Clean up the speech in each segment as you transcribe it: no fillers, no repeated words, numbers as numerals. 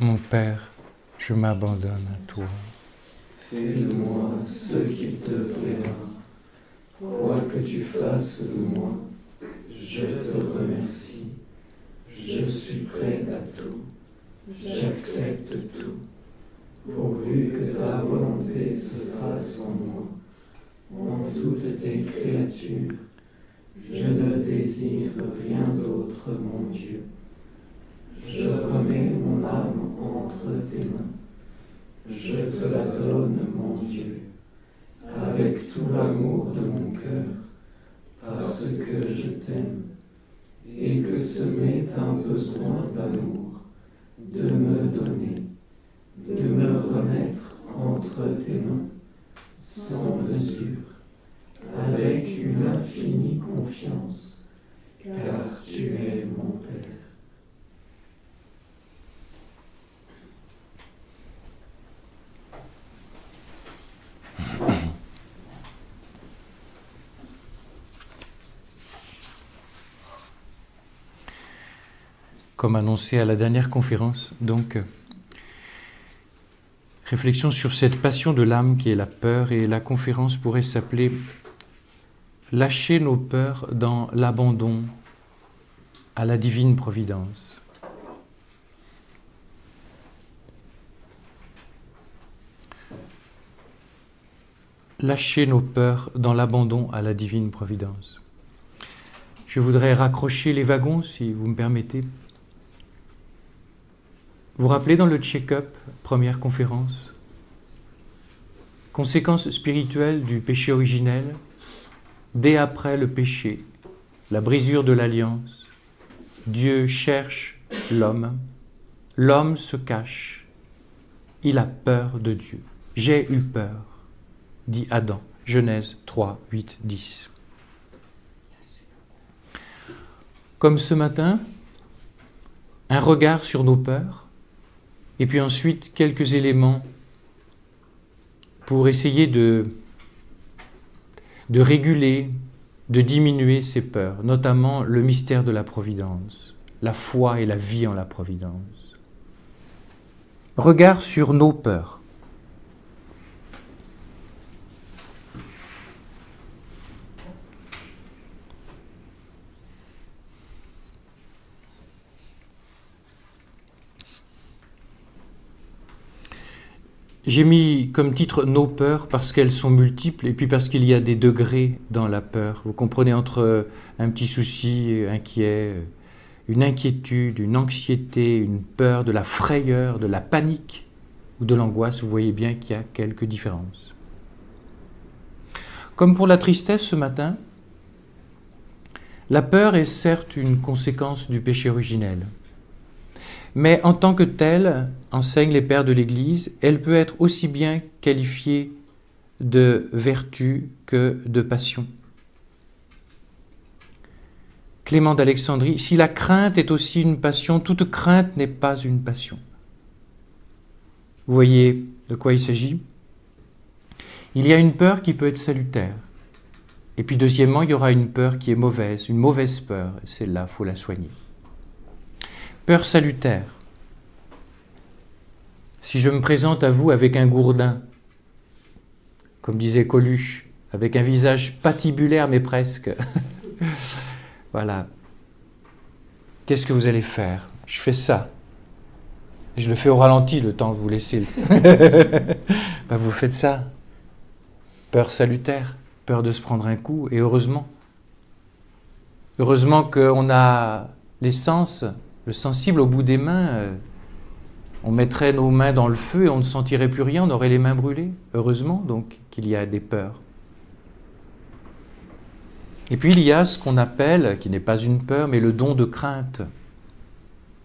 Mon Père, je m'abandonne à toi. Fais de moi ce qu'il te plaira. Quoi que tu fasses de moi, je te remercie. Je suis prêt à tout. J'accepte tout. Pourvu que ta volonté se fasse en moi, en toutes tes créatures. Je ne désire rien d'autre, mon Dieu. Je remets mon âme entre tes mains. Je te la donne, mon Dieu, avec tout l'amour de mon cœur, parce que je t'aime, et que ce m'est un besoin d'amour, de me donner, de me remettre entre tes mains, sans mesure, avec une infinie confiance, car tu es mon Père. Comme annoncé à la dernière conférence, donc, réflexion sur cette passion de l'âme qui est la peur, et la conférence pourrait s'appeler « Lâcher nos peurs dans l'abandon à la divine providence ». Lâcher nos peurs dans l'abandon à la divine providence. Je voudrais raccrocher les wagons, si vous me permettez. Vous vous rappelez dans le check-up, première conférence, conséquences spirituelles du péché originel, dès après le péché, la brisure de l'alliance, Dieu cherche l'homme, l'homme se cache, il a peur de Dieu. J'ai eu peur, dit Adam, Genèse 3, 8, 10. Comme ce matin, un regard sur nos peurs, et puis ensuite quelques éléments pour essayer de réguler, de diminuer ces peurs, notamment le mystère de la providence, la foi et la vie en la providence. Regard sur nos peurs. J'ai mis comme titre « Nos peurs » parce qu'elles sont multiples et puis parce qu'il y a des degrés dans la peur. Vous comprenez, entre un petit souci inquiet, une inquiétude, une anxiété, une peur, de la frayeur, de la panique ou de l'angoisse, vous voyez bien qu'il y a quelques différences. Comme pour la tristesse ce matin, la peur est certes une conséquence du péché originel. Mais en tant que telle, enseignent les pères de l'Église, elle peut être aussi bien qualifiée de vertu que de passion. Clément d'Alexandrie, si la crainte est aussi une passion, toute crainte n'est pas une passion. Vous voyez de quoi il s'agit? Il y a une peur qui peut être salutaire. Et puis deuxièmement, il y aura une peur qui est mauvaise, une mauvaise peur. Celle-là, il faut la soigner. Peur salutaire. Si je me présente à vous avec un gourdin, comme disait Coluche, avec un visage patibulaire mais presque, voilà, qu'est-ce que vous allez faire? Je fais ça. Je le fais au ralenti le temps que vous laissez. Ben, vous faites ça. Peur salutaire, peur de se prendre un coup, et heureusement. Heureusement qu'on a les sens, le sensible au bout des mains, on mettrait nos mains dans le feu et on ne sentirait plus rien, on aurait les mains brûlées. Heureusement donc qu'il y a des peurs. Et puis il y a ce qu'on appelle, qui n'est pas une peur, mais le don de crainte,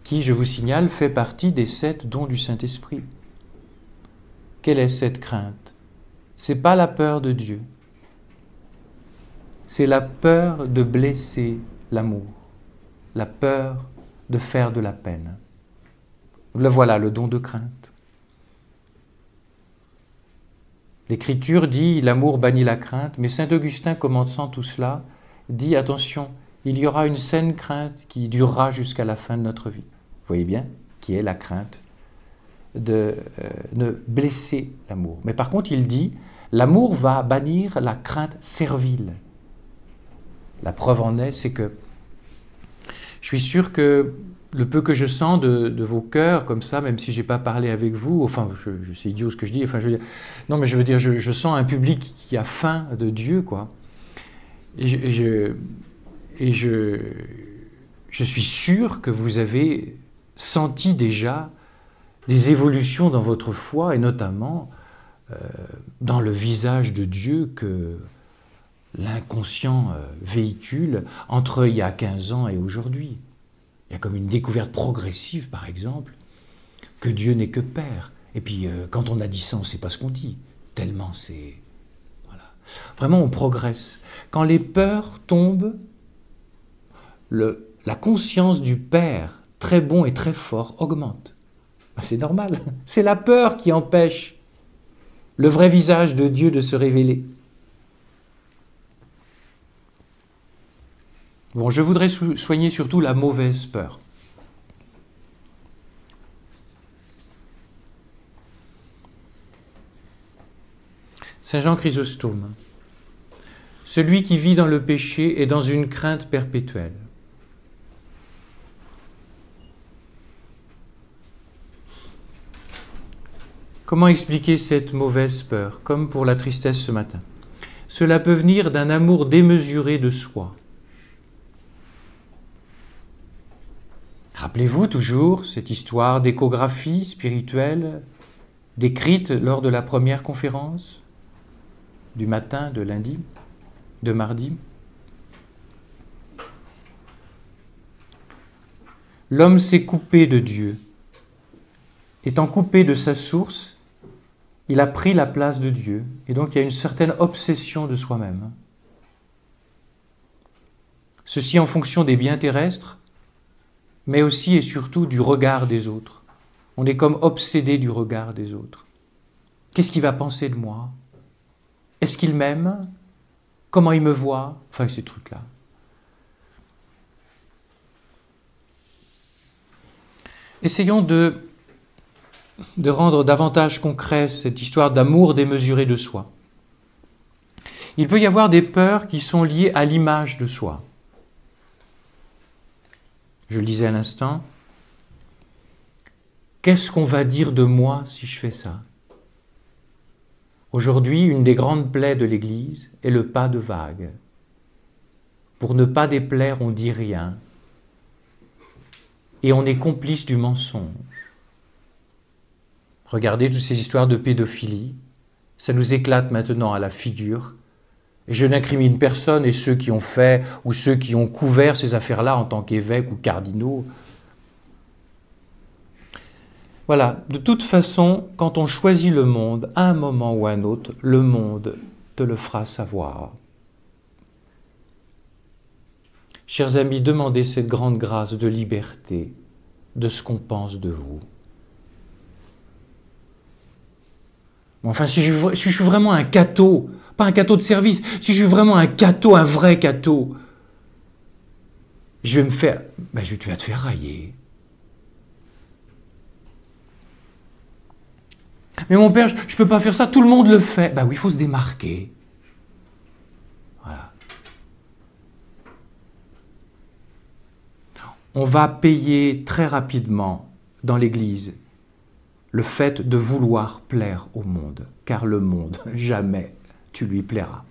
qui, je vous signale, fait partie des 7 dons du Saint-Esprit. Quelle est cette crainte? Ce n'est pas la peur de Dieu, c'est la peur de blesser l'amour, la peur de faire de la peine. Le voilà, le don de crainte. L'Écriture dit « l'amour bannit la crainte », mais saint Augustin, commençant tout cela, dit « attention, il y aura une saine crainte qui durera jusqu'à la fin de notre vie ». Vous voyez bien, qui est la crainte de ne blesser l'amour. Mais par contre, il dit, l'amour va bannir la crainte servile. La preuve en est, c'est que je suis sûr que le peu que je sens de vos cœurs, comme ça, même si je n'ai pas parlé avec vous, enfin, c'est idiot ce que je dis, enfin, je veux dire, non, mais je veux dire, je sens un public qui a faim de Dieu, quoi. Et je suis sûr que vous avez senti déjà des évolutions dans votre foi, et notamment dans le visage de Dieu que l'inconscient véhicule entre il y a 15 ans et aujourd'hui. Il y a comme une découverte progressive, par exemple, que Dieu n'est que Père. Et puis, quand on a dit ça, on ne sait pas ce qu'on dit. Tellement c'est... Voilà. Vraiment, on progresse. Quand les peurs tombent, la conscience du Père, très bon et très fort, augmente. Ben, c'est normal. C'est la peur qui empêche le vrai visage de Dieu de se révéler. Bon, je voudrais soigner surtout la mauvaise peur. Saint Jean Chrysostome. Celui qui vit dans le péché est dans une crainte perpétuelle. Comment expliquer cette mauvaise peur, comme pour la tristesse ce matin? Cela peut venir d'un amour démesuré de soi. Rappelez-vous toujours cette histoire d'échographie spirituelle décrite lors de la première conférence du matin de lundi, de mardi. L'homme s'est coupé de Dieu. Étant coupé de sa source, il a pris la place de Dieu. Et donc il y a une certaine obsession de soi-même. Ceci en fonction des biens terrestres, mais aussi et surtout du regard des autres. On est comme obsédé du regard des autres. Qu'est-ce qu'il va penser de moi? Est-ce qu'il m'aime? Comment il me voit? Enfin, ces trucs-là. Essayons de rendre davantage concret cette histoire d'amour démesuré de soi. Il peut y avoir des peurs qui sont liées à l'image de soi. Je le disais à l'instant, qu'est-ce qu'on va dire de moi si je fais ça? Aujourd'hui, une des grandes plaies de l'Église est le pas de vague. Pour ne pas déplaire, on dit rien. Et on est complice du mensonge. Regardez toutes ces histoires de pédophilie, ça nous éclate maintenant à la figure. Et je n'incrimine personne et ceux qui ont fait ou ceux qui ont couvert ces affaires-là en tant qu'évêques ou cardinaux. Voilà, de toute façon, quand on choisit le monde, à un moment ou à un autre, le monde te le fera savoir. Chers amis, demandez cette grande grâce de liberté de ce qu'on pense de vous. Enfin, si je suis vraiment un catho, pas un catho de service, si je suis vraiment un catho, un vrai catho, je vais me faire... Ben, tu vas te faire railler. Mais mon père, je ne peux pas faire ça, tout le monde le fait. Ben oui, il faut se démarquer. Voilà. On va payer très rapidement dans l'Église le fait de vouloir plaire au monde, car le monde, jamais tu lui plairas.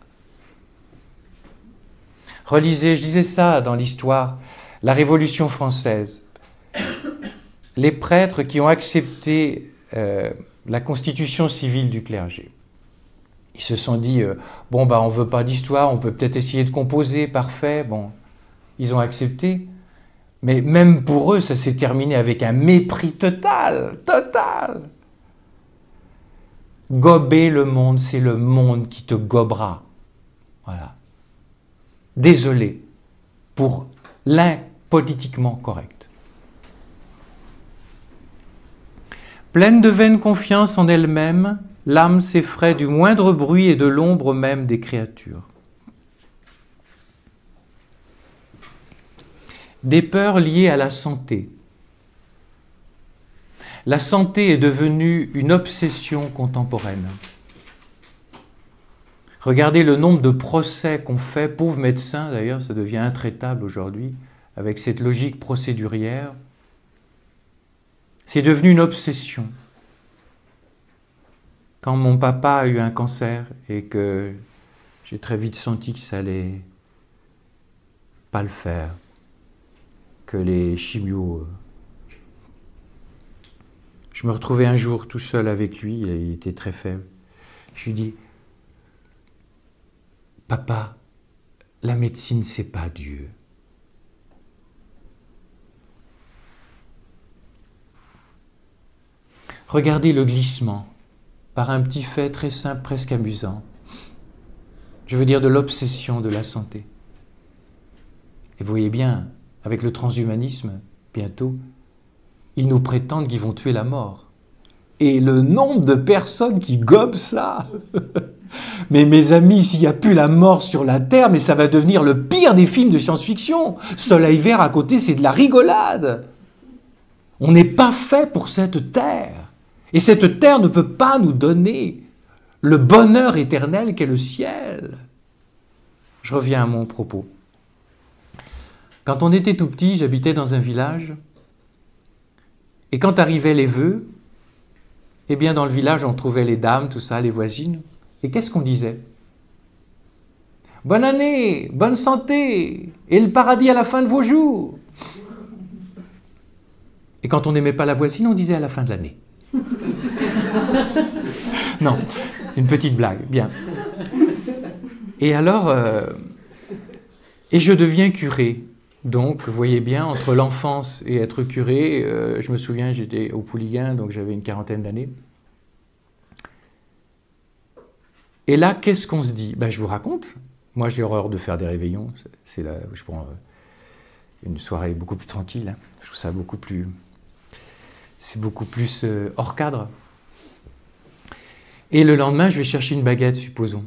Relisez, je disais ça dans l'histoire, la Révolution française. Les prêtres qui ont accepté la constitution civile du clergé, ils se sont dit, bon, bah, on ne veut pas d'histoire, on peut peut-être essayer de composer, parfait, bon, ils ont accepté. Mais même pour eux, ça s'est terminé avec un mépris total, total. Gober le monde, c'est le monde qui te gobera. Voilà. Désolé pour l'impolitiquement correct. Pleine de vaine confiance en elle-même, l'âme s'effraie du moindre bruit et de l'ombre même des créatures. Des peurs liées à la santé. La santé est devenue une obsession contemporaine. Regardez le nombre de procès qu'on fait, pauvres médecins d'ailleurs, ça devient intraitable aujourd'hui, avec cette logique procédurière. C'est devenu une obsession. Quand mon papa a eu un cancer et que j'ai très vite senti que ça allait pas le faire, que les chimios... Je me retrouvais un jour tout seul avec lui, il était très faible. Je lui dis, papa, la médecine c'est pas Dieu. Regardez le glissement, par un petit fait très simple, presque amusant. Je veux dire de l'obsession de la santé. Et vous voyez bien, avec le transhumanisme, bientôt, ils nous prétendent qu'ils vont tuer la mort. Et le nombre de personnes qui gobent ça. Mais mes amis, s'il n'y a plus la mort sur la Terre, mais ça va devenir le pire des films de science-fiction. Soleil vert à côté, c'est de la rigolade. On n'est pas fait pour cette Terre. Et cette terre ne peut pas nous donner le bonheur éternel qu'est le ciel. Je reviens à mon propos. Quand on était tout petit, j'habitais dans un village. Et quand arrivaient les vœux, eh bien dans le village, on trouvait les dames, tout ça, les voisines. Et qu'est-ce qu'on disait? Bonne année, bonne santé, et le paradis à la fin de vos jours. Et quand on n'aimait pas la voisine, on disait à la fin de l'année. Non, c'est une petite blague, bien. Et alors, et je deviens curé. Donc, vous voyez bien, entre l'enfance et être curé, je me souviens, j'étais au Pouliguen, donc j'avais une 40aine d'années. Et là, qu'est-ce qu'on se dit? Ben, je vous raconte. Moi, j'ai horreur de faire des réveillons. C'est là où je prends une soirée beaucoup plus tranquille. Hein. Je trouve ça beaucoup plus... C'est beaucoup plus hors cadre. Et le lendemain, je vais chercher une baguette, supposons.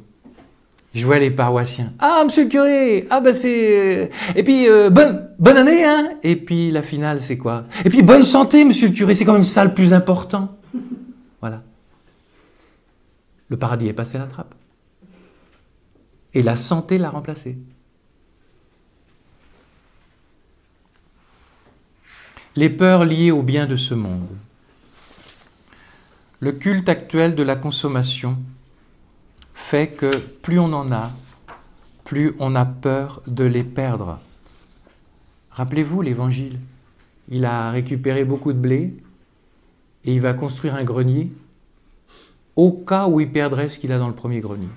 Je vois les paroissiens. Ah, monsieur le curé! Ah, ben c'est... Et puis, bonne année, hein? Et puis, la finale, c'est quoi? Et puis, bonne santé, monsieur le curé, c'est quand même ça le plus important. Voilà. Le paradis est passé à la trappe. Et la santé l'a remplacé. Les peurs liées aux biens de ce monde. Le culte actuel de la consommation fait que plus on en a, plus on a peur de les perdre. Rappelez-vous l'Évangile. Il a récupéré beaucoup de blé et il va construire un grenier au cas où il perdrait ce qu'il a dans le premier grenier.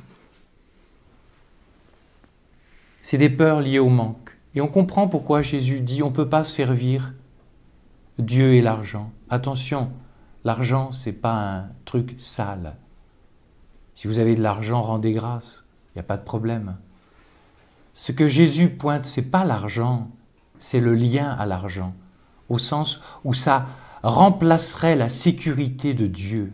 C'est des peurs liées au manque. Et on comprend pourquoi Jésus dit on ne peut pas servir Dieu et l'argent. Attention, l'argent, ce n'est pas un truc sale. Si vous avez de l'argent, rendez grâce, il n'y a pas de problème. Ce que Jésus pointe, ce n'est pas l'argent, c'est le lien à l'argent, au sens où ça remplacerait la sécurité de Dieu.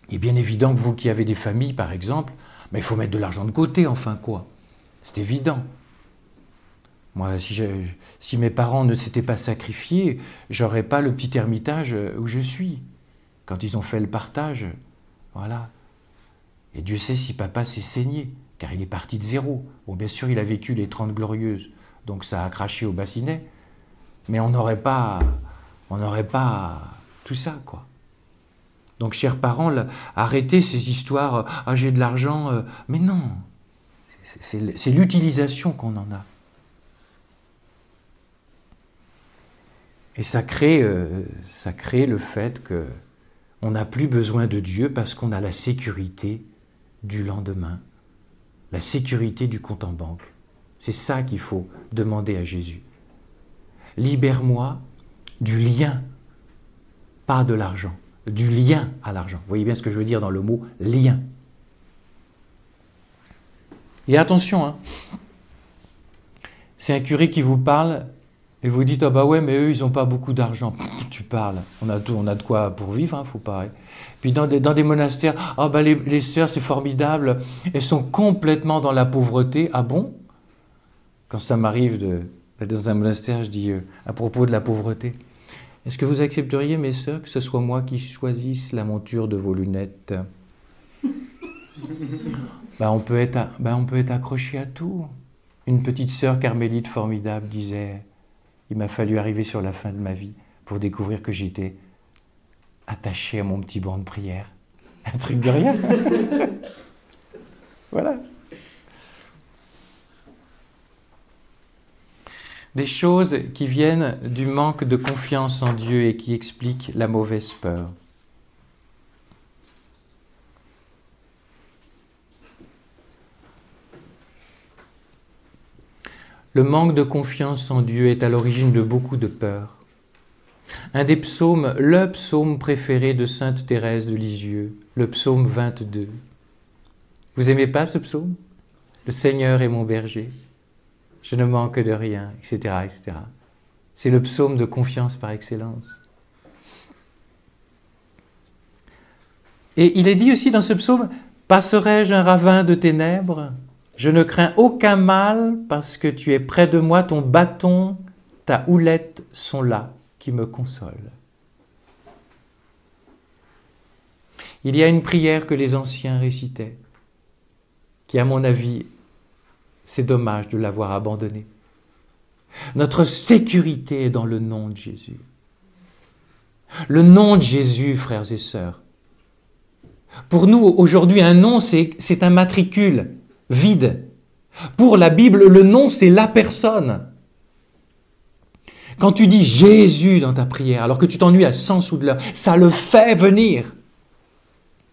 Il est bien évident que vous qui avez des familles, par exemple, mais il faut mettre de l'argent de côté, enfin quoi. C'est évident. Moi, si mes parents ne s'étaient pas sacrifiés, j'aurais pas le petit ermitage où je suis. Quand ils ont fait le partage, voilà. Et Dieu sait si papa s'est saigné, car il est parti de zéro. Bon, bien sûr, il a vécu les 30 glorieuses, donc ça a craché au bassinet. Mais on n'aurait pas tout ça, quoi. Donc, chers parents, arrêtez ces histoires, ah, j'ai de l'argent, mais non, c'est l'utilisation qu'on en a. Et ça crée le fait qu'on n'a plus besoin de Dieu parce qu'on a la sécurité du lendemain, la sécurité du compte en banque. C'est ça qu'il faut demander à Jésus. Libère-moi du lien, pas de l'argent, du lien à l'argent. Vous voyez bien ce que je veux dire dans le mot lien. Et attention, hein, c'est un curé qui vous parle et vous dites, ah bah ouais, mais eux, ils n'ont pas beaucoup d'argent. Tu parles, on a de quoi pour vivre, hein, faut pas. Puis dans des monastères, ah bah les sœurs, c'est formidable, elles sont complètement dans la pauvreté. Ah bon? Quand ça m'arrive d'être dans un monastère, je dis à propos de la pauvreté, Est-ce que vous accepteriez, mes sœurs, que ce soit moi qui choisisse la monture de vos lunettes? On peut être accroché à tout. Une petite sœur carmélite formidable disait « Il m'a fallu arriver sur la fin de ma vie pour découvrir que j'étais attaché à mon petit banc de prière. » Un truc de rien. Voilà. Des choses qui viennent du manque de confiance en Dieu et qui expliquent la mauvaise peur. Le manque de confiance en Dieu est à l'origine de beaucoup de peurs. Un des psaumes, le psaume préféré de Sainte Thérèse de Lisieux, le psaume 22. Vous aimez pas ce psaume? Le Seigneur est mon berger, je ne manque de rien, etc., etc. C'est le psaume de confiance par excellence. Et il est dit aussi dans ce psaume, « Passerai-je un ravin de ténèbres ? Je ne crains aucun mal parce que tu es près de moi, ton bâton, ta houlette sont là qui me consolent. » Il y a une prière que les anciens récitaient, qui à mon avis, c'est dommage de l'avoir abandonnée. Notre sécurité est dans le nom de Jésus. Le nom de Jésus, frères et sœurs. Pour nous, aujourd'hui, un nom, c'est un matricule vide. Pour la Bible, le nom, c'est la personne. Quand tu dis Jésus dans ta prière, alors que tu t'ennuies à 100 sous de l'heure, ça le fait venir.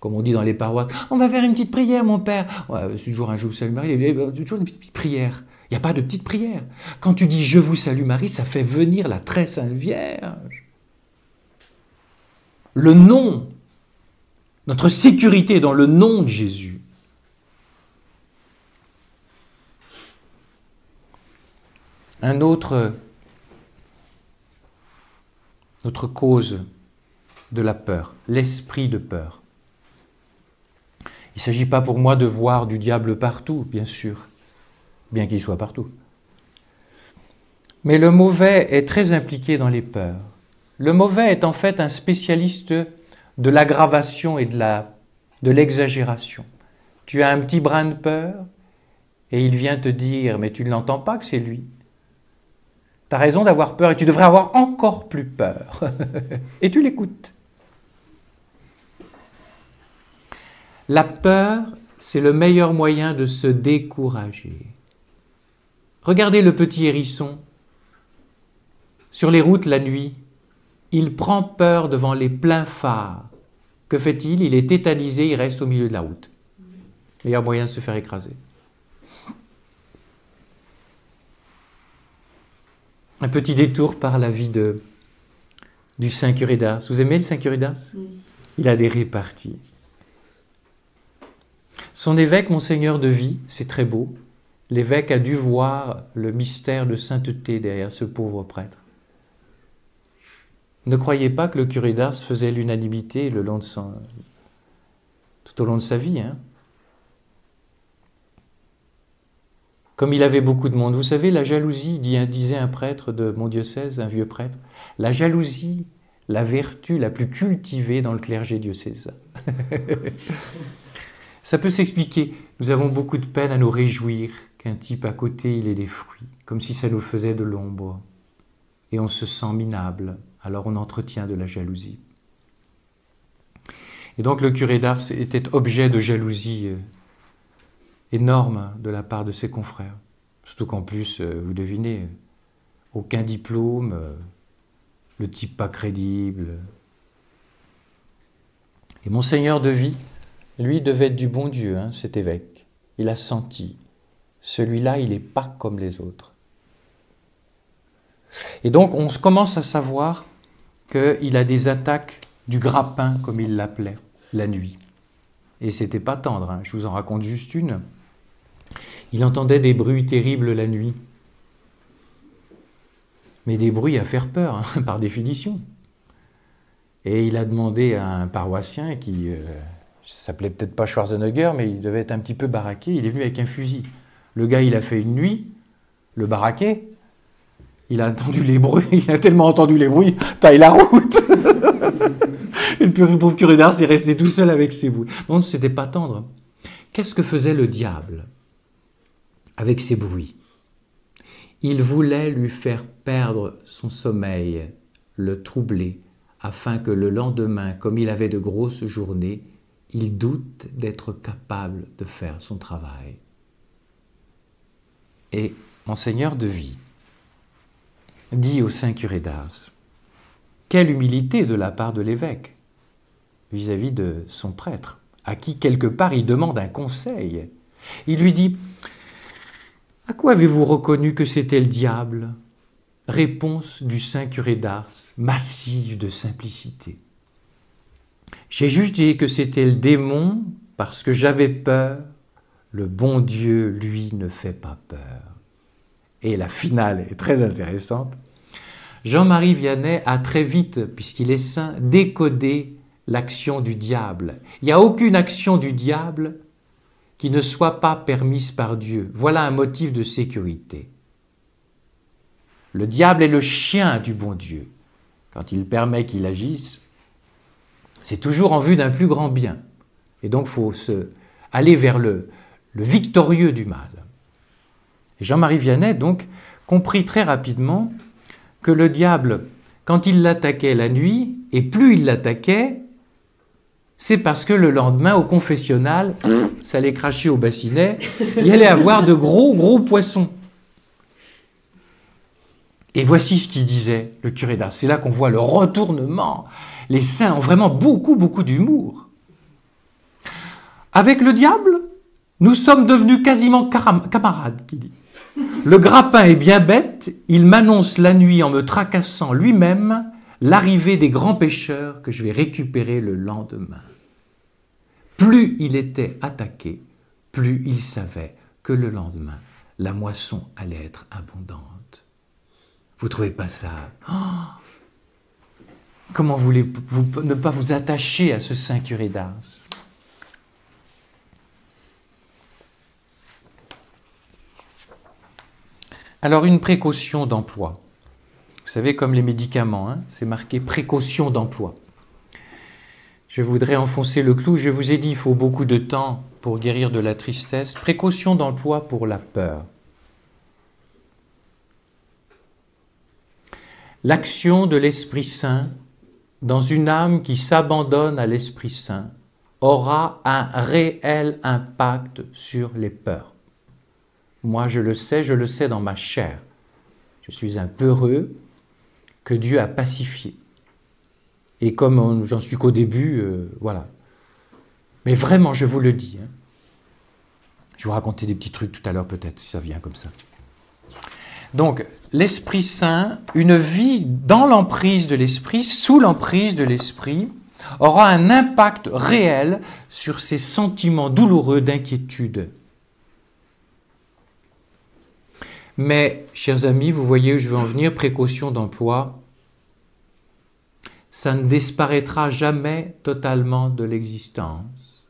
Comme on dit dans les paroisses, on va faire une petite prière, mon père. Ouais, c'est toujours un je vous salue Marie, toujours une petite prière. Il n'y a pas de petite prière. Quand tu dis je vous salue Marie, ça fait venir la très sainte Vierge. Le nom, notre sécurité est dans le nom de Jésus. Autre cause de la peur, l'esprit de peur. Il ne s'agit pas pour moi de voir du diable partout, bien sûr, bien qu'il soit partout. Mais le mauvais est très impliqué dans les peurs. Le mauvais est en fait un spécialiste de l'aggravation et de l'exagération. Tu as un petit brin de peur et il vient te dire « mais tu ne l'entends pas que c'est lui ». Tu as raison d'avoir peur et tu devrais avoir encore plus peur. Et tu l'écoutes. La peur, c'est le meilleur moyen de se décourager. Regardez le petit hérisson. Sur les routes la nuit, il prend peur devant les pleins phares. Que fait-il? Il est tétanisé, il reste au milieu de la route. Meilleur moyen de se faire écraser. Un petit détour par la vie du Saint Curé d'Ars. Vous aimez le Saint Curé d'Ars? Il a des réparties. Son évêque, Monseigneur de Vie, c'est très beau. L'évêque a dû voir le mystère de sainteté derrière ce pauvre prêtre. Ne croyez pas que le curé d'Ars faisait l'unanimité tout au long de sa vie. Comme il avait beaucoup de monde. Vous savez, la jalousie, disait un prêtre de mon diocèse, un vieux prêtre, la jalousie, la vertu la plus cultivée dans le clergé diocésain. Ça peut s'expliquer. Nous avons beaucoup de peine à nous réjouir qu'un type à côté, il ait des fruits, comme si ça nous faisait de l'ombre. Et on se sent minable, alors on entretient de la jalousie. Et donc le curé d'Ars était objet de jalousie énorme de la part de ses confrères. Surtout qu'en plus, vous devinez, aucun diplôme, le type pas crédible. Et Monseigneur de Vie, lui, devait être du bon Dieu, cet évêque. Il a senti. Celui-là, il n'est pas comme les autres. Et donc, on commence à savoir qu'il a des attaques du grappin, comme il l'appelait, la nuit. Et c'était pas tendre, je vous en raconte juste une. Il entendait des bruits terribles la nuit. Mais des bruits à faire peur, par définition. Et il a demandé à un paroissien qui... s'appelait peut-être pas Schwarzenegger, mais il devait être un petit peu baraqué. Il est venu avec un fusil. Le gars, il a fait une nuit, le baraqué. Il a entendu les bruits, il a tellement entendu les bruits, taille la route. Et le pauvre curé d'Ars est resté tout seul avec ses bruits. Non, c'était pas tendre. Qu'est-ce que faisait le diable avec ses bruits? Il voulait lui faire perdre son sommeil, le troubler, afin que le lendemain, comme il avait de grosses journées, il doute d'être capable de faire son travail. Et Monseigneur de Vie dit au saint curé d'Ars, quelle humilité de la part de l'évêque vis-à-vis de son prêtre, à qui quelque part il demande un conseil. Il lui dit, à quoi avez-vous reconnu que c'était le diable? Réponse du saint curé d'Ars, massive de simplicité. J'ai juste dit que c'était le démon parce que j'avais peur. Le bon Dieu, lui, ne fait pas peur. Et la finale est très intéressante. Jean-Marie Vianney a très vite, puisqu'il est saint, décodé l'action du diable. Il n'y a aucune action du diable qui ne soit pas permise par Dieu. Voilà un motif de sécurité. Le diable est le chien du bon Dieu. Quand il permet qu'il agisse, c'est toujours en vue d'un plus grand bien. Et donc, il faut aller vers le victorieux du mal. Et Jean-Marie Vianney, donc, comprit très rapidement que le diable, quand il l'attaquait la nuit, et plus il l'attaquait, c'est parce que le lendemain, au confessionnal, ça allait cracher au bassinet, il allait avoir de gros poissons. Et voici ce qu'il disait, le curé d'Ars. C'est là qu'on voit le retournement. Les saints ont vraiment beaucoup d'humour. Avec le diable, nous sommes devenus quasiment camarades, qu'il dit. Le grappin est bien bête, il m'annonce la nuit en me tracassant lui-même l'arrivée des grands pêcheurs que je vais récupérer le lendemain. Plus il était attaqué, plus il savait que le lendemain, la moisson allait être abondante. Vous ne trouvez pas ça? Comment voulez-vous ne pas vous attacher à ce saint curé d'Ars? Alors, une précaution d'emploi. Vous savez, comme les médicaments, c'est marqué précaution d'emploi. Je voudrais enfoncer le clou. Je vous ai dit, il faut beaucoup de temps pour guérir de la tristesse. Précaution d'emploi pour la peur. L'action de l'Esprit Saint dans une âme qui s'abandonne à l'Esprit Saint aura un réel impact sur les peurs. Moi, je le sais dans ma chair. Je suis un peureux que Dieu a pacifié. Et comme j'en suis qu'au début, voilà. Mais vraiment, je vous le dis. Je vais vous raconter des petits trucs tout à l'heure, peut-être, si ça vient comme ça. Donc, l'Esprit Saint, une vie dans l'emprise de l'Esprit, sous l'emprise de l'Esprit, aura un impact réel sur ces sentiments douloureux d'inquiétude. Mais, chers amis, vous voyez où je veux en venir, précaution d'emploi, ça ne disparaîtra jamais totalement de l'existence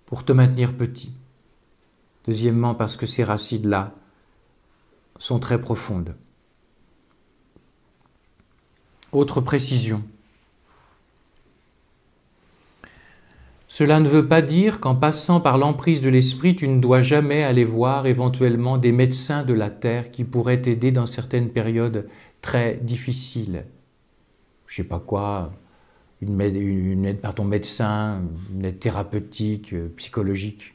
pour te maintenir petit. Deuxièmement, parce que ces racines-là sont très profondes. Autre précision. Cela ne veut pas dire qu'en passant par l'emprise de l'esprit, tu ne dois jamais aller voir éventuellement des médecins de la terre qui pourraient t'aider dans certaines périodes très difficiles. Je ne sais pas quoi, une aide par ton médecin, une aide thérapeutique, psychologique.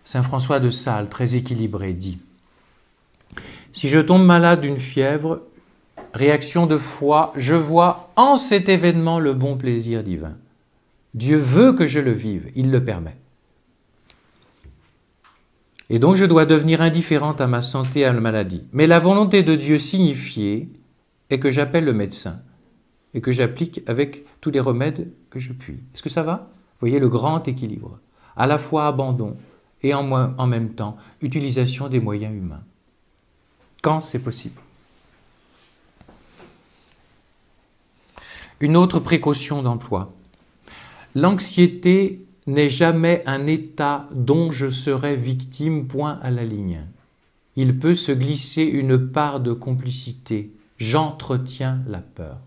Saint François de Sales, très équilibré, dit « Si je tombe malade d'une fièvre, réaction de foi, je vois en cet événement le bon plaisir divin. Dieu veut que je le vive, il le permet. Et donc je dois devenir indifférente à ma santé et à la maladie. Mais la volonté de Dieu signifiée est que j'appelle le médecin et que j'applique avec tous les remèdes que je puis. Est-ce que ça va? Vous voyez le grand équilibre. À la fois abandon et en même temps utilisation des moyens humains. Quand c'est possible. Une autre précaution d'emploi. L'anxiété n'est jamais un état dont je serai victime, point à la ligne. il peut se glisser une part de complicité. J'entretiens la peur.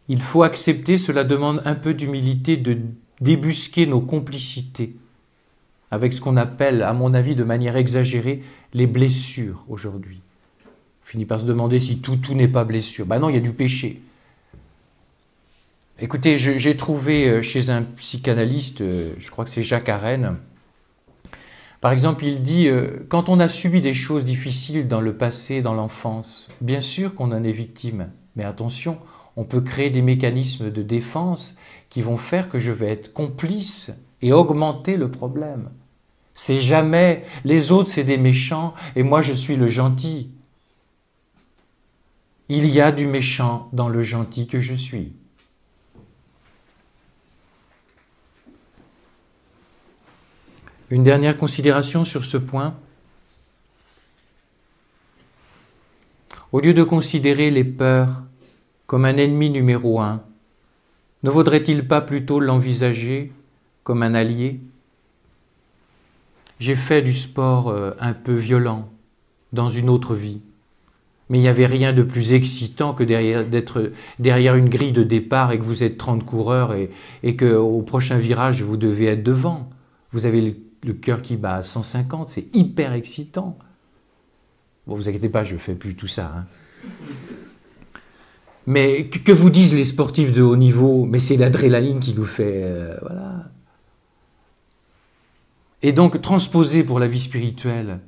Il faut accepter, cela demande un peu d'humilité, de débusquer nos complicités avec ce qu'on appelle, à mon avis, de manière exagérée, les blessures aujourd'hui. On finit par se demander si tout n'est pas blessure. Ben non, il y a du péché. Écoutez, j'ai trouvé chez un psychanalyste, je crois que c'est Jacques Arène, par exemple, il dit, quand on a subi des choses difficiles dans le passé, dans l'enfance, bien sûr qu'on en est victime, mais attention, on peut créer des mécanismes de défense qui vont faire que je vais être complice et augmenter le problème. C'est jamais les autres, c'est des méchants et moi je suis le gentil. Il y a du méchant dans le gentil que je suis. Une dernière considération sur ce point. Au lieu de considérer les peurs comme un ennemi numéro 1, ne vaudrait-il pas plutôt l'envisager comme un allié ? J'ai fait du sport un peu violent dans une autre vie, mais il n'y avait rien de plus excitant que d'être derrière une grille de départ et que vous êtes 30 coureurs et qu'au prochain virage, vous devez être devant. Vous avez le cœur qui bat à 150, c'est hyper excitant. Bon, vous inquiétez pas, je ne fais plus tout ça. Hein. Mais que vous disent les sportifs de haut niveau, mais c'est l'adrénaline qui nous fait... voilà. Et donc, transposer pour la vie spirituelle,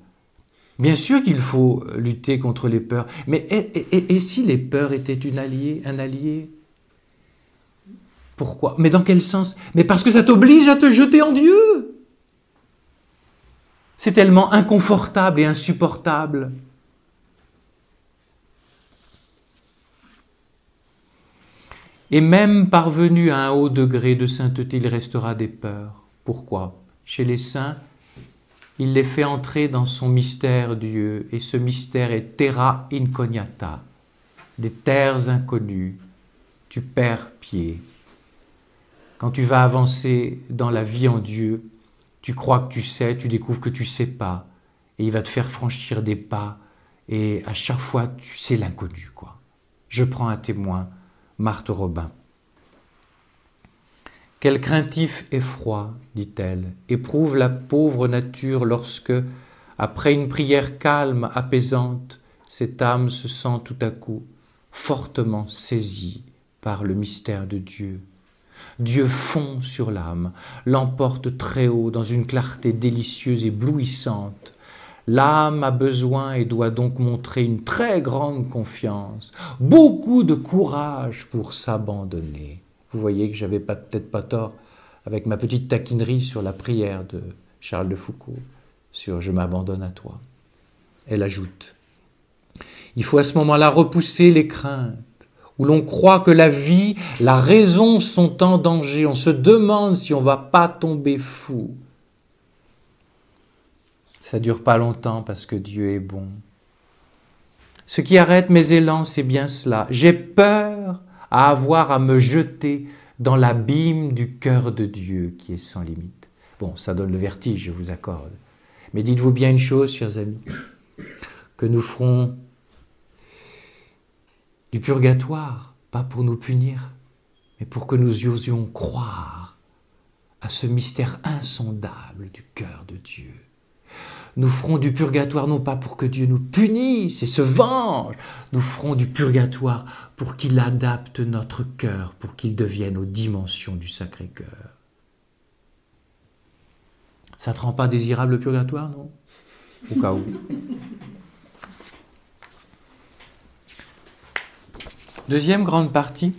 bien sûr qu'il faut lutter contre les peurs, mais et si les peurs étaient un allié? Pourquoi? Mais dans quel sens? Mais parce que ça t'oblige à te jeter en Dieu. C'est tellement inconfortable et insupportable. Et même parvenu à un haut degré de sainteté, il restera des peurs. Pourquoi? Chez les saints, il les fait entrer dans son mystère Dieu, et ce mystère est terra incognata, des terres inconnues. Tu perds pied. Quand tu vas avancer dans la vie en Dieu, tu crois que tu sais, tu découvres que tu ne sais pas, et il va te faire franchir des pas, et à chaque fois, tu sais l'inconnu, quoi. Je prends un témoin, Marthe Robin. Quel craintif effroi, dit-elle, éprouve la pauvre nature lorsque, après une prière calme, apaisante, cette âme se sent tout à coup fortement saisie par le mystère de Dieu. Dieu fond sur l'âme, l'emporte très haut dans une clarté délicieuse, éblouissante. L'âme a besoin et doit donc montrer une très grande confiance, beaucoup de courage pour s'abandonner. Vous voyez que j'avais peut-être pas tort avec ma petite taquinerie sur la prière de Charles de Foucauld, sur « Je m'abandonne à toi ». Elle ajoute « Il faut à ce moment-là repousser les craintes, où l'on croit que la vie, la raison sont en danger. On se demande si on ne va pas tomber fou. Ça ne dure pas longtemps parce que Dieu est bon. Ce qui arrête mes élans, c'est bien cela. J'ai peur à avoir à me jeter dans l'abîme du cœur de Dieu qui est sans limite. Bon, ça donne le vertige, je vous accorde. Mais dites-vous bien une chose, chers amis, que nous ferons du purgatoire, pas pour nous punir, mais pour que nous osions croire à ce mystère insondable du cœur de Dieu. Nous ferons du purgatoire non pas pour que Dieu nous punisse et se venge, nous ferons du purgatoire pour qu'il adapte notre cœur, pour qu'il devienne aux dimensions du Sacré-Cœur. Ça ne te rend pas désirable le purgatoire, non? Au cas où. Deuxième grande partie,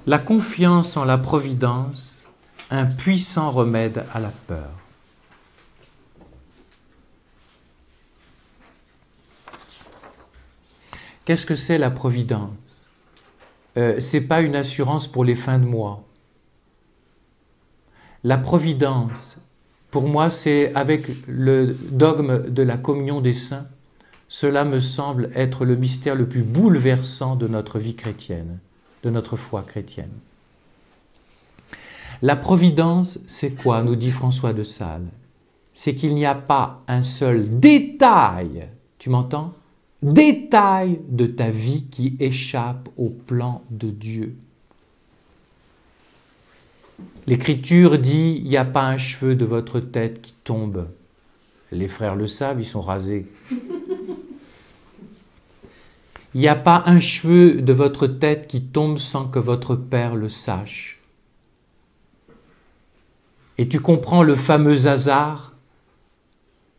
la confiance en la providence, un puissant remède à la peur. Qu'est-ce que c'est la providence? Ce n'est pas une assurance pour les fins de mois. La providence, pour moi, c'est avec le dogme de la communion des saints, cela me semble être le mystère le plus bouleversant de notre vie chrétienne, de notre foi chrétienne. La providence, c'est quoi, nous dit François de Sales? C'est qu'il n'y a pas un seul détail, tu m'entends? Détail de ta vie qui échappe au plan de Dieu. L'Écriture dit, il n'y a pas un cheveu de votre tête qui tombe. Les frères le savent, ils sont rasés. Il n'y a pas un cheveu de votre tête qui tombe sans que votre Père le sache. Et tu comprends le fameux hasard?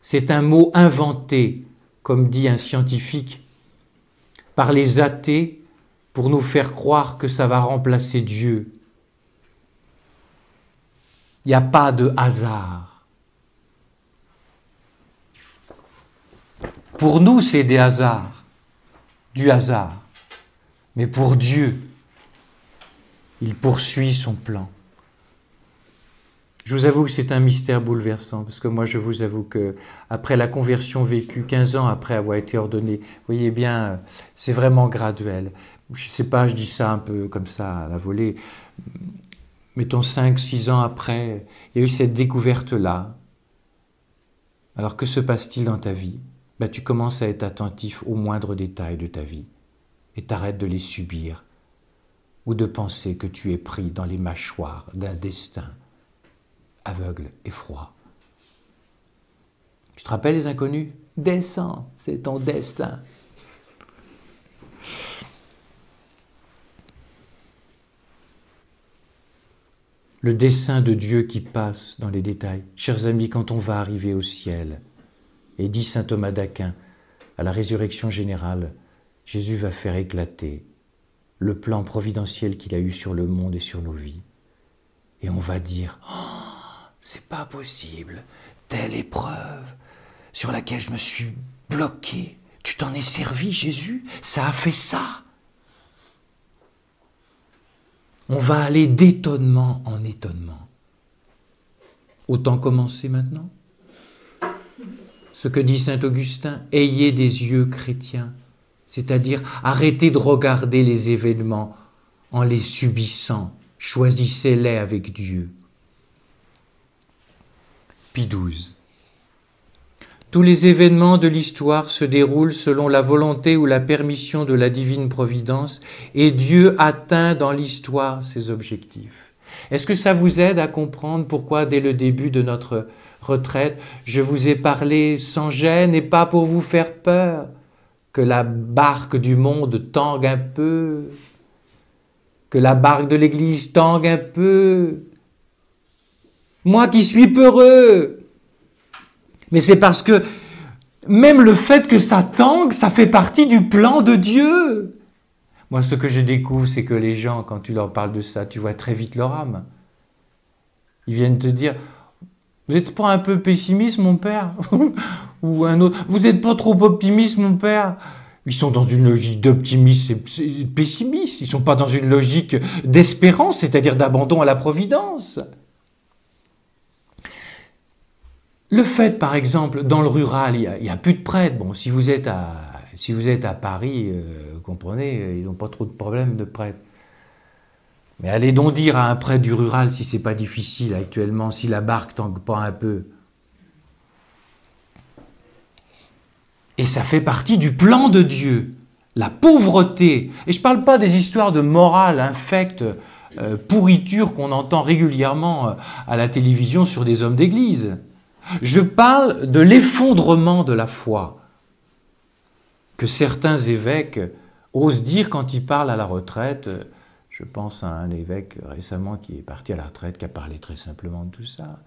C'est un mot inventé, comme dit un scientifique, par les athées pour nous faire croire que ça va remplacer Dieu. Il n'y a pas de hasard. Pour nous, c'est des hasards, du hasard. Mais pour Dieu, il poursuit son plan. Je vous avoue que c'est un mystère bouleversant, parce que moi je vous avoue que après la conversion vécue 15 ans après avoir été ordonné, vous voyez bien, c'est vraiment graduel. Je ne sais pas, je dis ça un peu comme ça à la volée, mettons 5-6 ans après, il y a eu cette découverte-là. Alors que se passe-t-il dans ta vie? Ben, tu commences à être attentif aux moindres détails de ta vie et t'arrêtes de les subir ou de penser que tu es pris dans les mâchoires d'un destin aveugle et froid. Tu te rappelles les inconnus? Descends, c'est ton destin. Le dessein de Dieu qui passe dans les détails. Chers amis, quand on va arriver au ciel, et dit saint Thomas d'Aquin, à la résurrection générale, Jésus va faire éclater le plan providentiel qu'il a eu sur le monde et sur nos vies. Et on va dire, oh, c'est pas possible, telle épreuve sur laquelle je me suis bloqué. Tu t'en es servi, Jésus? Ça a fait ça. On va aller d'étonnement en étonnement. Autant commencer maintenant. Ce que dit saint Augustin, ayez des yeux chrétiens, c'est-à-dire arrêtez de regarder les événements en les subissant, choisissez-les avec Dieu. Pie XII. Tous les événements de l'histoire se déroulent selon la volonté ou la permission de la divine providence et Dieu atteint dans l'histoire ses objectifs. Est-ce que ça vous aide à comprendre pourquoi dès le début de notre retraite, je vous ai parlé sans gêne et pas pour vous faire peur, que la barque du monde tangue un peu, que la barque de l'Église tangue un peu. Moi qui suis peureux. Mais c'est parce que même le fait que ça tangue, ça fait partie du plan de Dieu. Moi, ce que je découvre, c'est que les gens, quand tu leur parles de ça, tu vois très vite leur âme. Ils viennent te dire, vous n'êtes pas un peu pessimiste, mon père? Ou un autre, vous n'êtes pas trop optimiste, mon père? Ils sont dans une logique d'optimisme et de pessimisme. Ils ne sont pas dans une logique d'espérance, c'est-à-dire d'abandon à la providence. Le fait, par exemple, dans le rural, il n'y a plus de prêtres. Bon, si vous êtes à Paris, vous comprenez, ils n'ont pas trop de problèmes de prêtres. Mais allez donc dire à un prêtre du rural, si c'est pas difficile actuellement, si la barque tangue pas un peu. Et ça fait partie du plan de Dieu. La pauvreté. Et je ne parle pas des histoires de morale infecte, pourriture qu'on entend régulièrement à la télévision sur des hommes d'église. Je parle de l'effondrement de la foi que certains évêques osent dire quand ils parlent à la retraite. Je pense à un évêque récemment qui est parti à la retraite, qui a parlé très simplement de tout ça.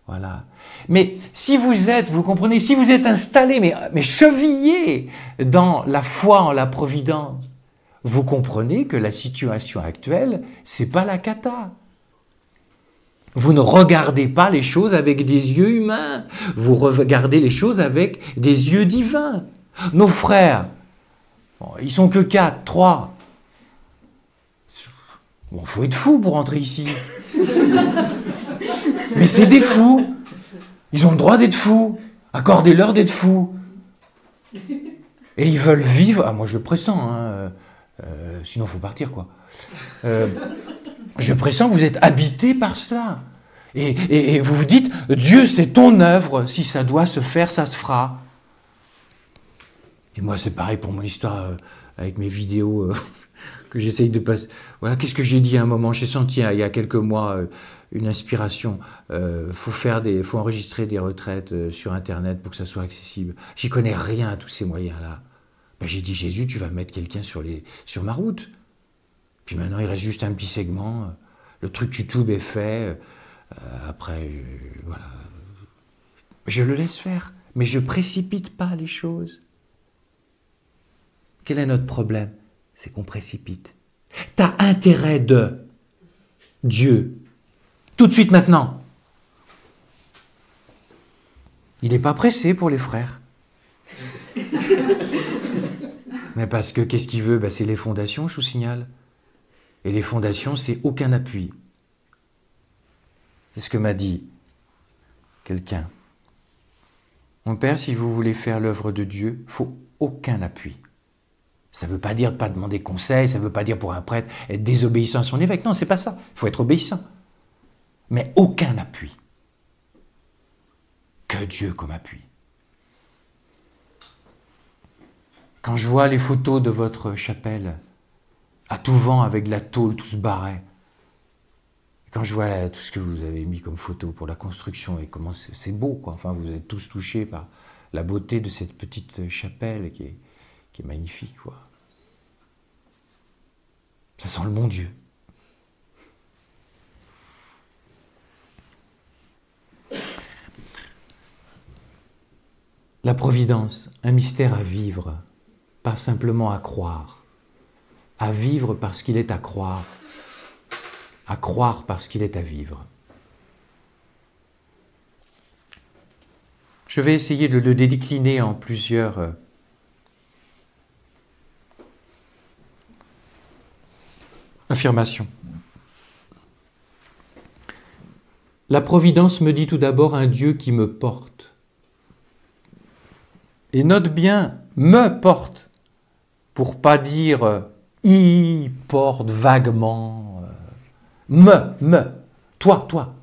Voilà. Mais si vous êtes, vous comprenez, si vous êtes installé, mais chevillé dans la foi en la providence, vous comprenez que la situation actuelle, c'est pas la cata. Vous ne regardez pas les choses avec des yeux humains, vous regardez les choses avec des yeux divins. Nos frères, bon, ils sont que 4, 3. Bon, faut être fou pour entrer ici. Mais c'est des fous. Ils ont le droit d'être fous. Accordez-leur d'être fous. Et ils veulent vivre. Ah, moi je pressens, hein. Sinon il faut partir, quoi. Je pressens que vous êtes habité par cela. Et vous vous dites, Dieu, c'est ton œuvre, si ça doit se faire, ça se fera. Et moi, c'est pareil pour mon histoire avec mes vidéos que j'essaye de passer. Voilà, qu'est-ce que j'ai dit à un moment? J'ai senti il y a quelques mois une inspiration. Faut enregistrer des retraites sur Internet pour que ça soit accessible. J'y connais rien à tous ces moyens-là. Ben, j'ai dit, Jésus, tu vas mettre quelqu'un sur ma route. Puis maintenant, il reste juste un petit segment. Le truc YouTube est fait. Après, voilà. Je le laisse faire, mais je précipite pas les choses. Quel est notre problème? C'est qu'on précipite. T'as intérêt de Dieu. Tout de suite maintenant. Il n'est pas pressé pour les frères. Mais parce que qu'est-ce qu'il veut? Ben, c'est les fondations, je vous signale. Et les fondations, c'est aucun appui. C'est ce que m'a dit quelqu'un. Mon père, si vous voulez faire l'œuvre de Dieu, il faut aucun appui. Ça ne veut pas dire de ne pas demander conseil, ça ne veut pas dire pour un prêtre être désobéissant à son évêque. Non, c'est pas ça. Il faut être obéissant. Mais aucun appui. Que Dieu comme appui. Quand je vois les photos de votre chapelle, à tout vent, avec de la tôle, tout se barrait, quand je vois tout ce que vous avez mis comme photo pour la construction, et comment c'est beau, quoi. Enfin, vous êtes tous touchés par la beauté de cette petite chapelle qui est magnifique, quoi. Ça sent le bon Dieu. La providence, un mystère à vivre, pas simplement à croire. À vivre parce qu'il est à croire parce qu'il est à vivre. Je vais essayer de le décliner en plusieurs affirmations. La providence me dit tout d'abord un Dieu qui me porte. Et note bien, me porte, pour pas dire il porte vaguement. Toi.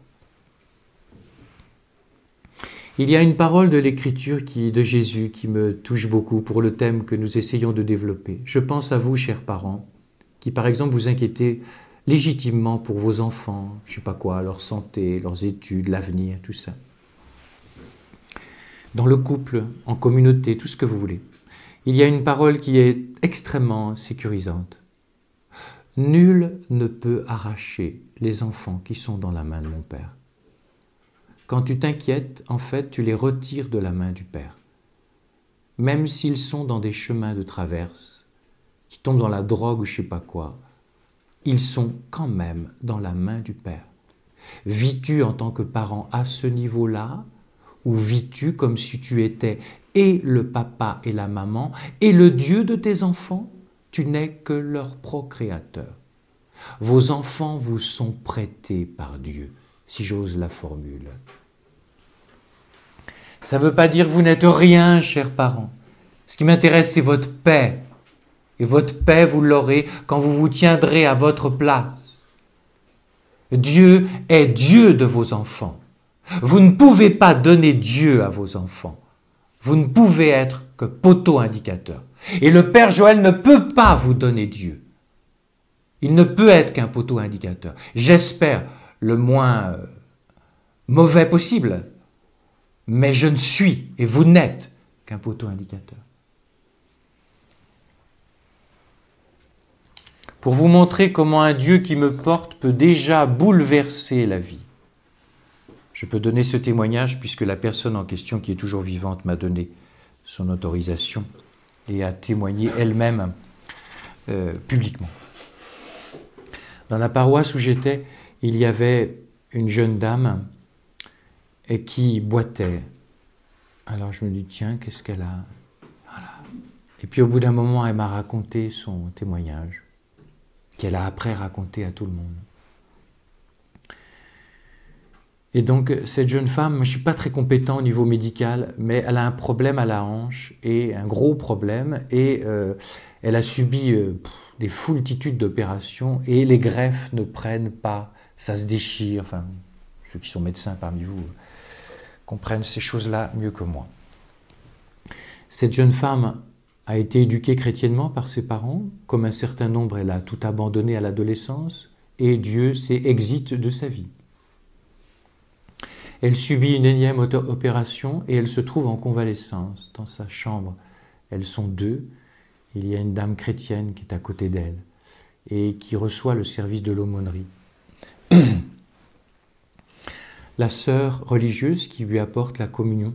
Il y a une parole de l'Écriture de Jésus qui me touche beaucoup pour le thème que nous essayons de développer. Je pense à vous, chers parents, qui par exemple vous inquiétez légitimement pour vos enfants, je ne sais pas quoi, leur santé, leurs études, l'avenir, tout ça. Dans le couple, en communauté, tout ce que vous voulez. Il y a une parole qui est extrêmement sécurisante. Nul ne peut arracher les enfants qui sont dans la main de mon Père. Quand tu t'inquiètes, en fait, tu les retires de la main du Père. Même s'ils sont dans des chemins de traverse, qui tombent dans la drogue ou je ne sais pas quoi, ils sont quand même dans la main du Père. Vis-tu en tant que parent à ce niveau-là, ou vis-tu comme si tu étais et le papa et la maman et le Dieu de tes enfants? Tu n'es que leur procréateur. Vos enfants vous sont prêtés par Dieu, si j'ose la formule. Ça ne veut pas dire que vous n'êtes rien, chers parents. Ce qui m'intéresse, c'est votre paix. Et votre paix, vous l'aurez quand vous vous tiendrez à votre place. Dieu est Dieu de vos enfants. Vous ne pouvez pas donner Dieu à vos enfants. Vous ne pouvez être que poteau indicateur. Et le Père Joël ne peut pas vous donner Dieu. Il ne peut être qu'un poteau indicateur. J'espère le moins mauvais possible, mais je ne suis, et vous n'êtes, qu'un poteau indicateur. Pour vous montrer comment un Dieu qui me porte peut déjà bouleverser la vie. Je peux donner ce témoignage puisque la personne en question, qui est toujours vivante, m'a donné son autorisation et a témoigné elle-même publiquement. Dans la paroisse où j'étais, il y avait une jeune dame qui boitait. Alors je me dis, tiens, qu'est-ce qu'elle a? Voilà. Et puis au bout d'un moment, elle m'a raconté son témoignage, qu'elle a après raconté à tout le monde. Et donc, cette jeune femme, je ne suis pas très compétent au niveau médical, mais elle a un problème à la hanche, et un gros problème, et elle a subi des foultitudes d'opérations et les greffes ne prennent pas, ça se déchire. Enfin, ceux qui sont médecins parmi vous comprennent ces choses-là mieux que moi. Cette jeune femme a été éduquée chrétiennement par ses parents. Comme un certain nombre, elle a tout abandonné à l'adolescence et Dieu s'est exit de sa vie. Elle subit une énième opération et elle se trouve en convalescence dans sa chambre. Elles sont deux. Il y a une dame chrétienne qui est à côté d'elle et qui reçoit le service de l'aumônerie. La sœur religieuse qui lui apporte la communion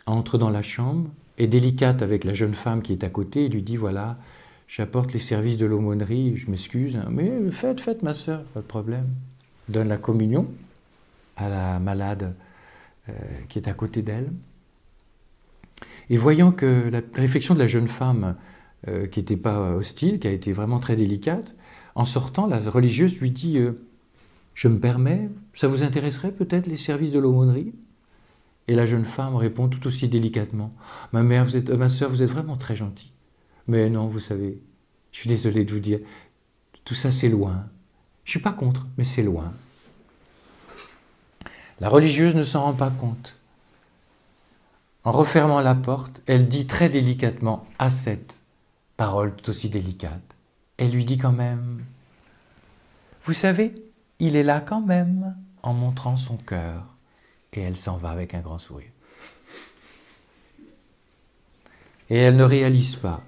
entre dans la chambre, est délicate avec la jeune femme qui est à côté et lui dit « Voilà, j'apporte les services de l'aumônerie, je m'excuse, mais faites ma sœur, pas de problème. » Donne la communion à la malade qui est à côté d'elle. Et voyant que la réflexion de la jeune femme, qui n'était pas hostile, qui a été vraiment très délicate, en sortant, la religieuse lui dit « Je me permets, ça vous intéresserait peut-être les services de l'aumônerie ?» Et la jeune femme répond tout aussi délicatement « Ma sœur, vous êtes vraiment très gentille. Mais non, vous savez, je suis désolé de vous dire, tout ça c'est loin. Je ne suis pas contre, mais c'est loin. » La religieuse ne s'en rend pas compte. En refermant la porte, elle dit très délicatement à cette parole tout aussi délicate, elle lui dit quand même « Vous savez, il est là quand même » en montrant son cœur. Et elle s'en va avec un grand sourire. Et elle ne réalise pas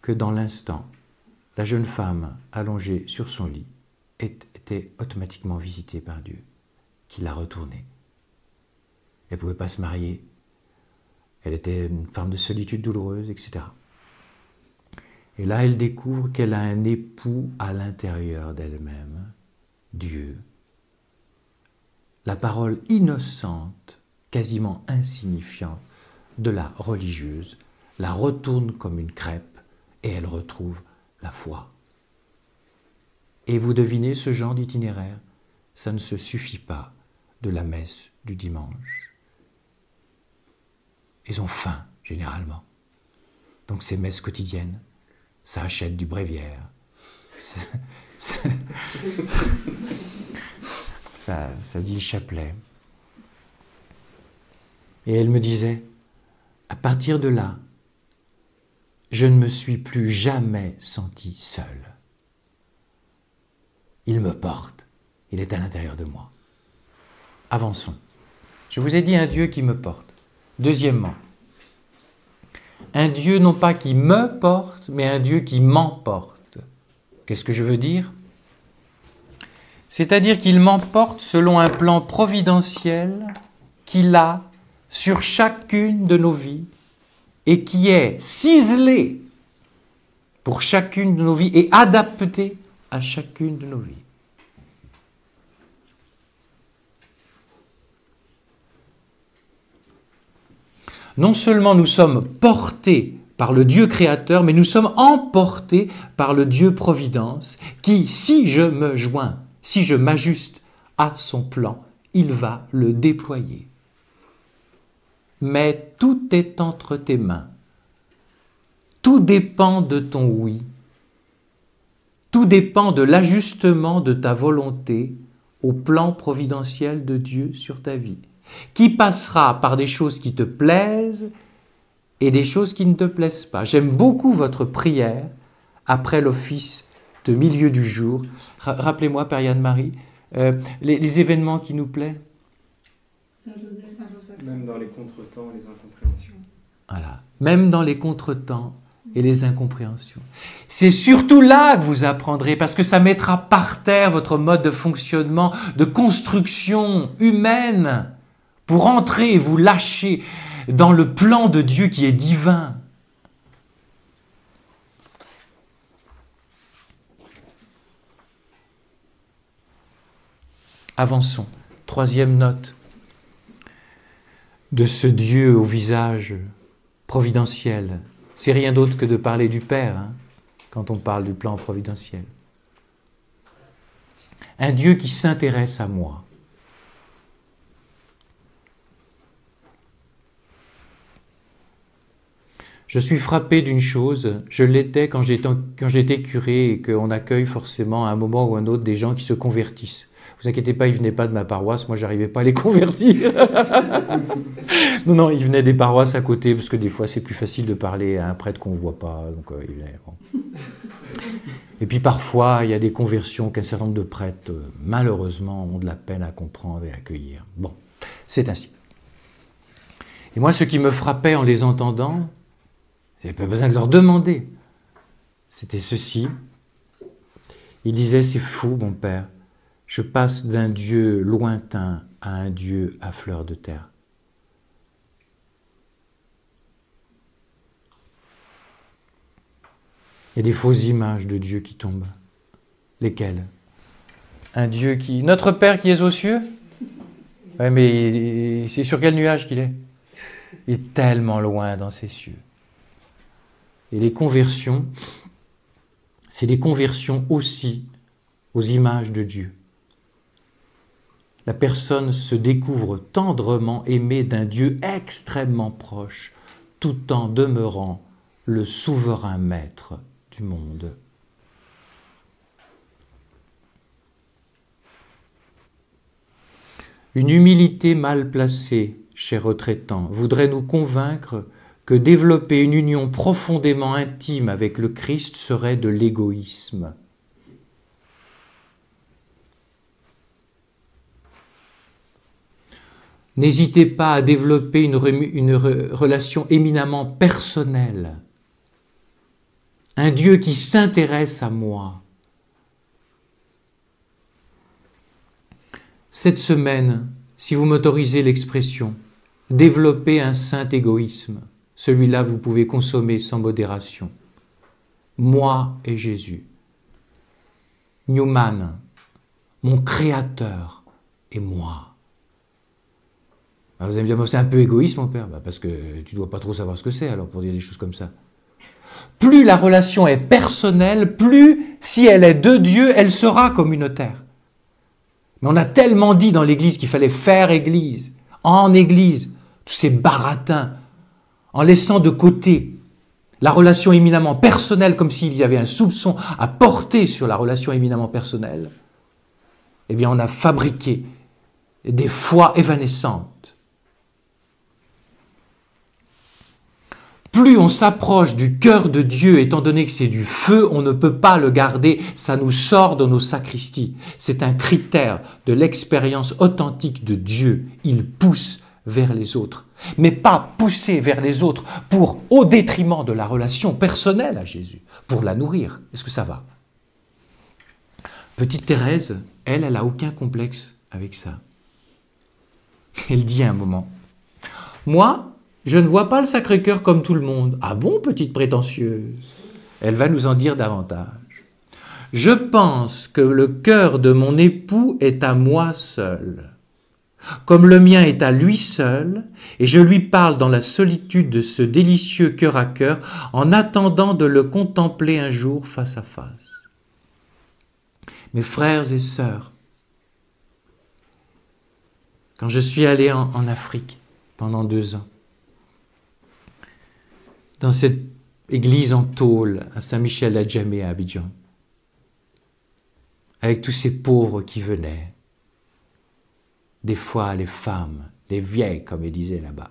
que dans l'instant, la jeune femme allongée sur son lit était automatiquement visitée par Dieu, qui l'a retournée. Elle ne pouvait pas se marier, elle était une femme de solitude douloureuse, etc. Et là, elle découvre qu'elle a un époux à l'intérieur d'elle-même, Dieu. La parole innocente, quasiment insignifiante, de la religieuse la retourne comme une crêpe et elle retrouve la foi. Et vous devinez ce genre d'itinéraire, ça ne se suffit pas de la messe du dimanche. Ils ont faim, généralement. Donc ces messes quotidiennes, ça achète du bréviaire. Ça dit le chapelet. Et elle me disait, à partir de là, je ne me suis plus jamais sentie seule. Il me porte, il est à l'intérieur de moi. Avançons. Je vous ai dit un Dieu qui me porte. Deuxièmement, un Dieu non pas qui me porte, mais un Dieu qui m'emporte. Qu'est-ce que je veux dire ? C'est-à-dire qu'il m'emporte selon un plan providentiel qu'il a sur chacune de nos vies et qui est ciselé pour chacune de nos vies et adapté à chacune de nos vies. Non seulement nous sommes portés par le Dieu créateur, mais nous sommes emportés par le Dieu providence qui, si je me joins, si je m'ajuste à son plan, il va le déployer. Mais tout est entre tes mains. Tout dépend de ton oui. Tout dépend de l'ajustement de ta volonté au plan providentiel de Dieu sur ta vie, qui passera par des choses qui te plaisent et des choses qui ne te plaisent pas. J'aime beaucoup votre prière après l'office de milieu du jour. Rappelez-moi, Père Yann-Marie, les événements qui nous plaisent. Saint-Joseph. Même dans les contretemps et les incompréhensions. Voilà. Même dans les contretemps et les incompréhensions. C'est surtout là que vous apprendrez, parce que ça mettra par terre votre mode de fonctionnement, de construction humaine, pour entrer et vous lâcher dans le plan de Dieu qui est divin. Avançons. Troisième note de ce Dieu au visage providentiel. C'est rien d'autre que de parler du Père, quand on parle du plan providentiel. Un Dieu qui s'intéresse à moi. Je suis frappé d'une chose, je l'étais quand j'étais curé et qu'on accueille forcément à un moment ou à un autre des gens qui se convertissent. Vous inquiétez pas, ils venaient pas de ma paroisse, moi j'arrivais pas à les convertir. Non, ils venaient des paroisses à côté, parce que des fois c'est plus facile de parler à un prêtre qu'on voit pas, donc ils venaient, bon. Et puis parfois, il y a des conversions qu'un certain nombre de prêtres, malheureusement, ont de la peine à comprendre et à accueillir. Bon, c'est ainsi. Et moi, ce qui me frappait en les entendant, j'avais pas besoin de leur demander, c'était ceci. Ils disaient, c'est fou, mon père, je passe d'un Dieu lointain à un Dieu à fleur de terre. Il y a des fausses images de Dieu qui tombent. Lesquelles? Un Dieu qui... Notre Père qui est aux cieux? Ouais, mais c'est sur quel nuage qu'il est? Il est tellement loin dans ces cieux. Et les conversions, c'est des conversions aussi aux images de Dieu. La personne se découvre tendrement aimée d'un Dieu extrêmement proche, tout en demeurant le souverain maître du monde. Une humilité mal placée, chers retraitants, voudrait nous convaincre que développer une union profondément intime avec le Christ serait de l'égoïsme. N'hésitez pas à développer une relation éminemment personnelle. Un Dieu qui s'intéresse à moi. Cette semaine, si vous m'autorisez l'expression, développez un saint égoïsme. Celui-là, vous pouvez consommer sans modération. Moi et Jésus. Newman, mon Créateur et moi. Alors vous allez me dire, c'est un peu égoïste, mon père. Parce que tu ne dois pas trop savoir ce que c'est, alors, pour dire des choses comme ça. Plus la relation est personnelle, plus, si elle est de Dieu, elle sera communautaire. Mais on a tellement dit dans l'Église qu'il fallait faire Église, en Église, tous ces baratins, en laissant de côté la relation éminemment personnelle, comme s'il y avait un soupçon à porter sur la relation éminemment personnelle, eh bien on a fabriqué des foi évanescentes. Plus on s'approche du cœur de Dieu, étant donné que c'est du feu, on ne peut pas le garder, ça nous sort de nos sacristies. C'est un critère de l'expérience authentique de Dieu. Il pousse vers les autres, mais pas pousser vers les autres pour, au détriment de la relation personnelle à Jésus, pour la nourrir. Est-ce que ça va? Petite Thérèse, elle n'a aucun complexe avec ça. Elle dit à un moment, « Moi, je ne vois pas le Sacré-Cœur comme tout le monde. » Ah bon, petite prétentieuse? Elle va nous en dire davantage. « Je pense que le cœur de mon époux est à moi seul, comme le mien est à lui seul, et je lui parle dans la solitude de ce délicieux cœur à cœur, en attendant de le contempler un jour face à face. » Mes frères et sœurs, quand je suis allé en Afrique pendant 2 ans, dans cette église en tôle à Saint-Michel-d'Adjamé à Abidjan, avec tous ces pauvres qui venaient, des fois les femmes, les vieilles comme ils disaient là-bas,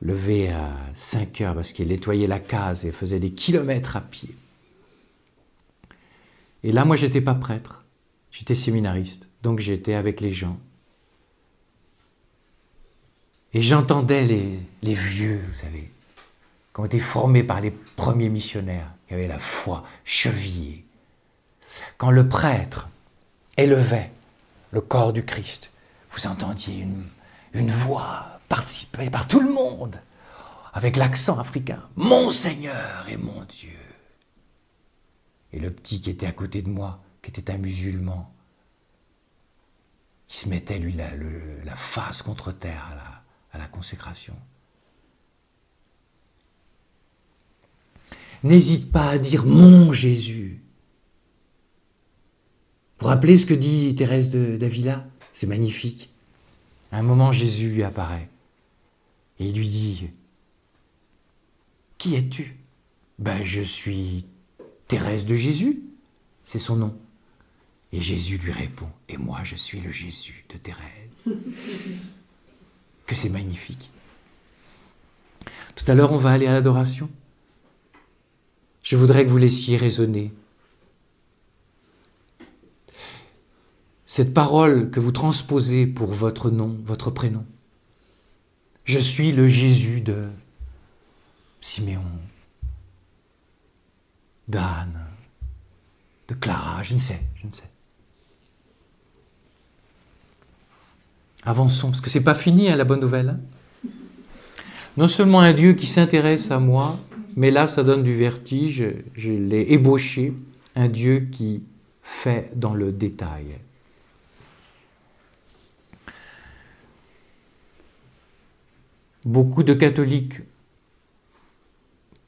levées à 5 heures parce qu'elles nettoyaient la case et faisaient des kilomètres à pied. Et là, moi, j'étais pas prêtre, j'étais séminariste, donc j'étais avec les gens. Et j'entendais les vieux, vous savez, qui ont été formés par les premiers missionnaires, qui avaient la foi chevillée. Quand le prêtre élevait le corps du Christ, vous entendiez une voix participée par tout le monde, avec l'accent africain. « Mon Seigneur et mon Dieu !» Et le petit qui était à côté de moi, qui était un musulman, il se mettait, lui, la face contre terre à la consécration. N'hésite pas à dire « mon Jésus ». Vous vous rappelez ce que dit Thérèse d'Avila? C'est magnifique. À un moment, Jésus lui apparaît et il lui dit « Qui es-tu? Ben, je suis Thérèse de Jésus, c'est son nom. Et Jésus lui répond, et moi je suis le Jésus de Thérèse. Que c'est magnifique. Tout à l'heure, on va aller à l'adoration. Je voudrais que vous laissiez résonner cette parole que vous transposez pour votre nom, votre prénom. Je suis le Jésus de Siméon, d'Anne, de Clara, je ne sais. Avançons, parce que c'est pas fini, hein, la bonne nouvelle. Hein. Non seulement un Dieu qui s'intéresse à moi, mais là, ça donne du vertige, je l'ai ébauché, un Dieu qui fait dans le détail. Beaucoup de catholiques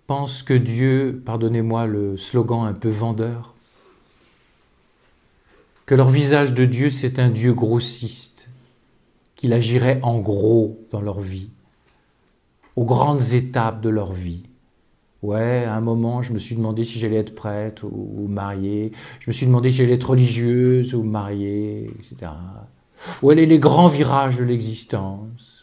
pensent que Dieu, pardonnez-moi le slogan un peu vendeur, que leur visage de Dieu, c'est un Dieu grossiste, qu'il agirait en gros dans leur vie, aux grandes étapes de leur vie. Ouais, à un moment, je me suis demandé si j'allais être prêtre ou mariée, je me suis demandé si j'allais être religieuse ou mariée, etc. Où allaient les grands virages de l'existence.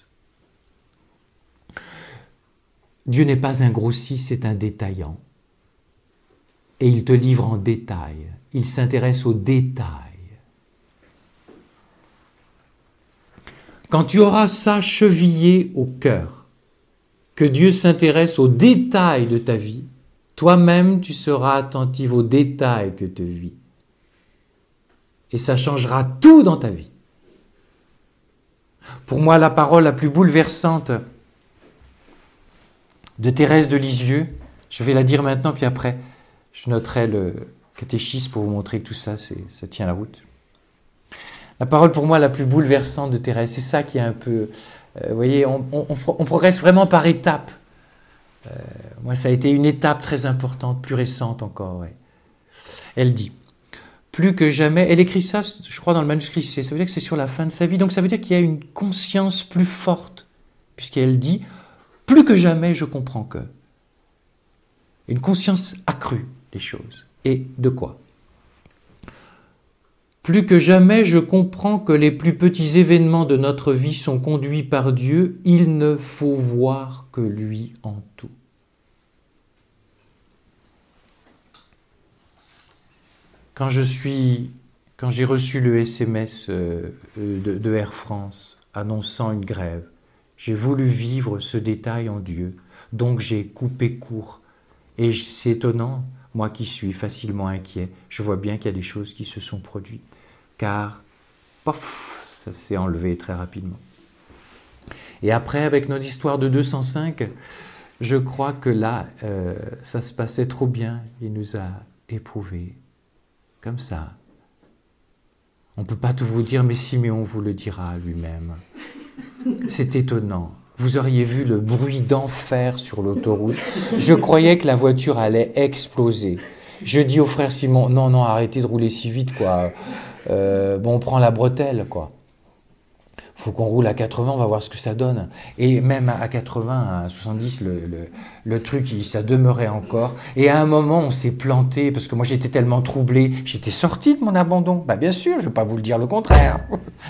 Dieu n'est pas un grossiste, c'est un détaillant. Et il te livre en détail. Il s'intéresse aux détails. Quand tu auras ça chevillé au cœur, que Dieu s'intéresse aux détails de ta vie, toi-même tu seras attentif aux détails que tu vis. Et ça changera tout dans ta vie. Pour moi, la parole la plus bouleversante de Thérèse de Lisieux, je vais la dire maintenant, puis après, je noterai le catéchisme pour vous montrer que tout ça, ça tient la route. La parole pour moi la plus bouleversante de Thérèse, c'est ça qui est un peu... vous voyez, on progresse vraiment par étapes. Moi, ça a été une étape très importante, plus récente encore. Ouais. Elle dit, plus que jamais... Elle écrit ça, je crois, dans le manuscrit, ça veut dire que c'est sur la fin de sa vie, donc ça veut dire qu'il y a une conscience plus forte, puisqu'elle dit... Plus que jamais, je comprends que. Une conscience accrue des choses. Et de quoi? Plus que jamais, je comprends que les plus petits événements de notre vie sont conduits par Dieu. Il ne faut voir que lui en tout. Quand j'ai reçu le SMS de Air France annonçant une grève, j'ai voulu vivre ce détail en Dieu, donc j'ai coupé court. Et c'est étonnant, moi qui suis facilement inquiet, je vois bien qu'il y a des choses qui se sont produites, car, pof, ça s'est enlevé très rapidement. Et après, avec notre histoire de 205, je crois que là, ça se passait trop bien, il nous a éprouvés, comme ça. On ne peut pas tout vous dire, mais Siméon vous le dira lui-même. C'est étonnant. Vous auriez vu le bruit d'enfer sur l'autoroute. Je croyais que la voiture allait exploser. Je dis au frère Simon, non, arrêtez de rouler si vite, quoi. On prend la bretelle, quoi. Faut qu'on roule à 80, on va voir ce que ça donne. Et même à 80, à 70, le truc, ça demeurait encore. Et à un moment, on s'est planté, parce que moi, j'étais tellement troublé. J'étais sorti de mon abandon. Bah, bien sûr, je ne vais pas vous le dire le contraire.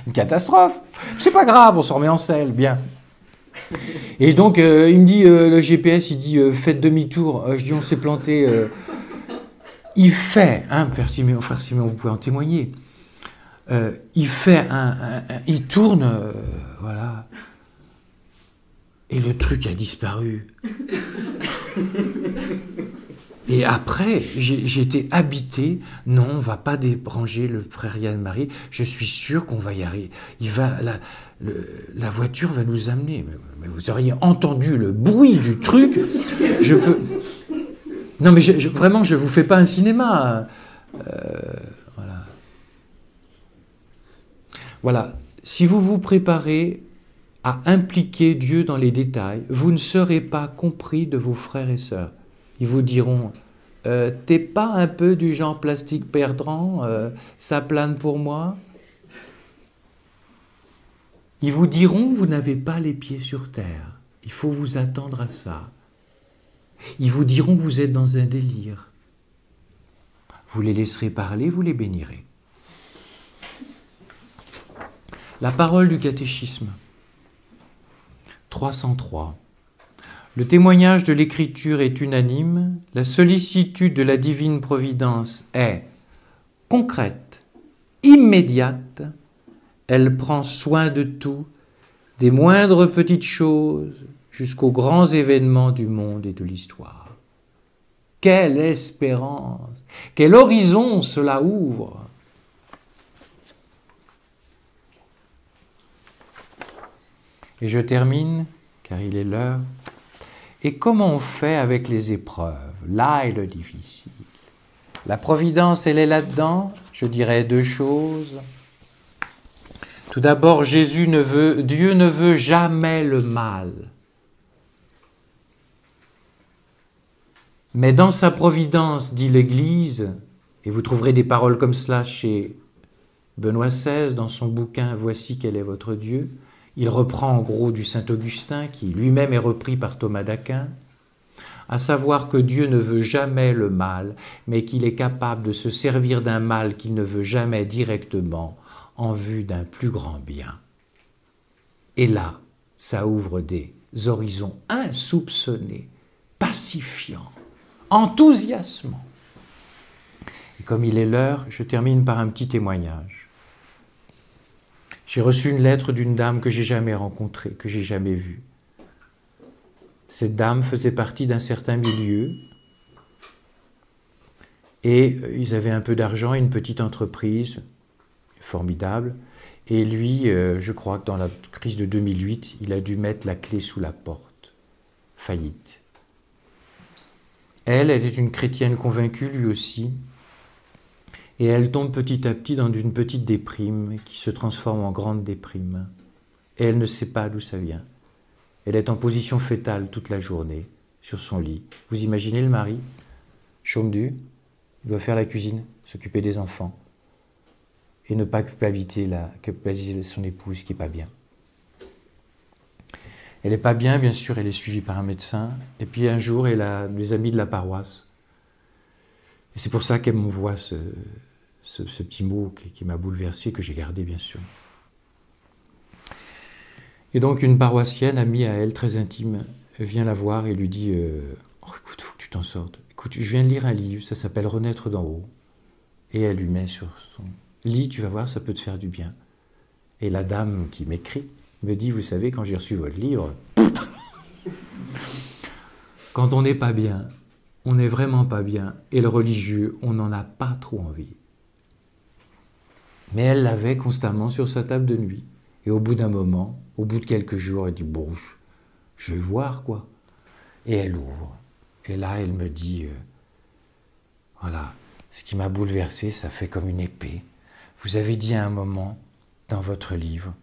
Une catastrophe. C'est pas grave, on se remet en selle, bien. Et donc, il me dit, le GPS, il dit, faites demi-tour. Je dis, on s'est planté. Il fait, hein, frère Simon, vous pouvez en témoigner. Il fait il tourne, voilà, et le truc a disparu. Et après, j'étais habité, non, on va pas débrancher le frère Yann-Marie, je suis sûr qu'on va y arriver. La voiture va nous amener. Mais vous auriez entendu le bruit du truc. Non, mais vraiment, je vous fais pas un cinéma. Voilà, si vous vous préparez à impliquer Dieu dans les détails, vous ne serez pas compris de vos frères et sœurs. Ils vous diront, t'es pas un peu du genre plastique perdant, ça plane pour moi? Ils vous diront, vous n'avez pas les pieds sur terre, il faut vous attendre à ça. Ils vous diront que vous êtes dans un délire. Vous les laisserez parler, vous les bénirez. La parole du catéchisme. 303. Le témoignage de l'Écriture est unanime. La sollicitude de la divine providence est concrète, immédiate. Elle prend soin de tout, des moindres petites choses jusqu'aux grands événements du monde et de l'histoire. Quelle espérance, quel horizon cela ouvre! Et je termine, car il est l'heure. Et comment on fait avec les épreuves? Là est le difficile. La providence, elle est là-dedans. Je dirais deux choses. Tout d'abord, Dieu ne veut jamais le mal. Mais dans sa providence, dit l'Église, et vous trouverez des paroles comme cela chez Benoît XVI, dans son bouquin « Voici quel est votre Dieu », il reprend en gros du Saint Augustin, qui lui-même est repris par Thomas d'Aquin, à savoir que Dieu ne veut jamais le mal, mais qu'il est capable de se servir d'un mal qu'il ne veut jamais directement en vue d'un plus grand bien. Et là, ça ouvre des horizons insoupçonnés, pacifiants, enthousiasmants. Et comme il est l'heure, je termine par un petit témoignage. J'ai reçu une lettre d'une dame que j'ai jamais rencontrée, que j'ai jamais vue. Cette dame faisait partie d'un certain milieu et ils avaient un peu d'argent, une petite entreprise formidable. Et lui, je crois que dans la crise de 2008, il a dû mettre la clé sous la porte. Faillite. Elle était une chrétienne convaincue, lui aussi. Et elle tombe petit à petit dans une petite déprime qui se transforme en grande déprime. Et elle ne sait pas d'où ça vient. Elle est en position fétale toute la journée, sur son lit. Vous imaginez le mari, chôme-du, il doit faire la cuisine, s'occuper des enfants, et ne pas culpabiliser son épouse qui n'est pas bien. Elle n'est pas bien, bien sûr, elle est suivie par un médecin. Et puis un jour, elle a des amis de la paroisse. Et c'est pour ça qu'elle m'envoie ce petit mot qui m'a bouleversé, que j'ai gardé bien sûr. Et donc une paroissienne, amie à elle, très intime, vient la voir et lui dit oh, écoute, il faut que tu t'en sortes. Écoute, je viens de lire un livre, ça s'appelle Renaître d'en haut. Et elle lui met sur son lit, tu vas voir, ça peut te faire du bien. Et la dame qui m'écrit me dit, vous savez, quand j'ai reçu votre livre, quand on n'est pas bien, on n'est vraiment pas bien, et le religieux, on n'en a pas trop envie. Mais elle l'avait constamment sur sa table de nuit. Et au bout d'un moment, au bout de quelques jours, elle dit, bon, je vais voir, quoi. Et elle ouvre. Et là, elle me dit, voilà, ce qui m'a bouleversé, ça fait comme une épée. Vous avez dit à un moment, dans votre livre,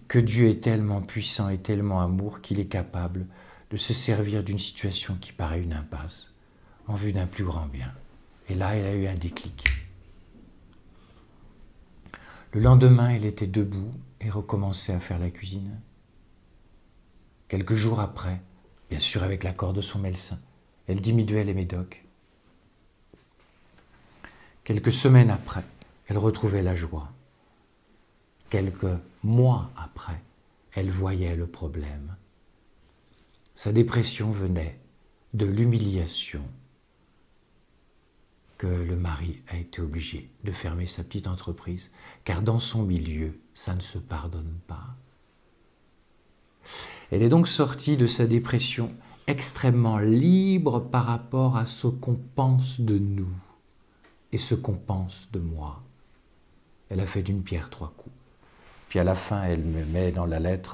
que Dieu est tellement puissant et tellement amour qu'il est capable de se servir d'une situation qui paraît une impasse, en vue d'un plus grand bien. Et là, elle a eu un déclic. Le lendemain, elle était debout et recommençait à faire la cuisine. Quelques jours après, bien sûr avec l'accord de son médecin, elle diminuait les médocs. Quelques semaines après, elle retrouvait la joie. Quelques mois après, elle voyait le problème. Sa dépression venait de l'humiliation que le mari a été obligé de fermer sa petite entreprise, car dans son milieu, ça ne se pardonne pas. Elle est donc sortie de sa dépression extrêmement libre par rapport à ce qu'on pense de nous et ce qu'on pense de moi. Elle a fait d'une pierre trois coups. Puis à la fin, elle me met dans la lettre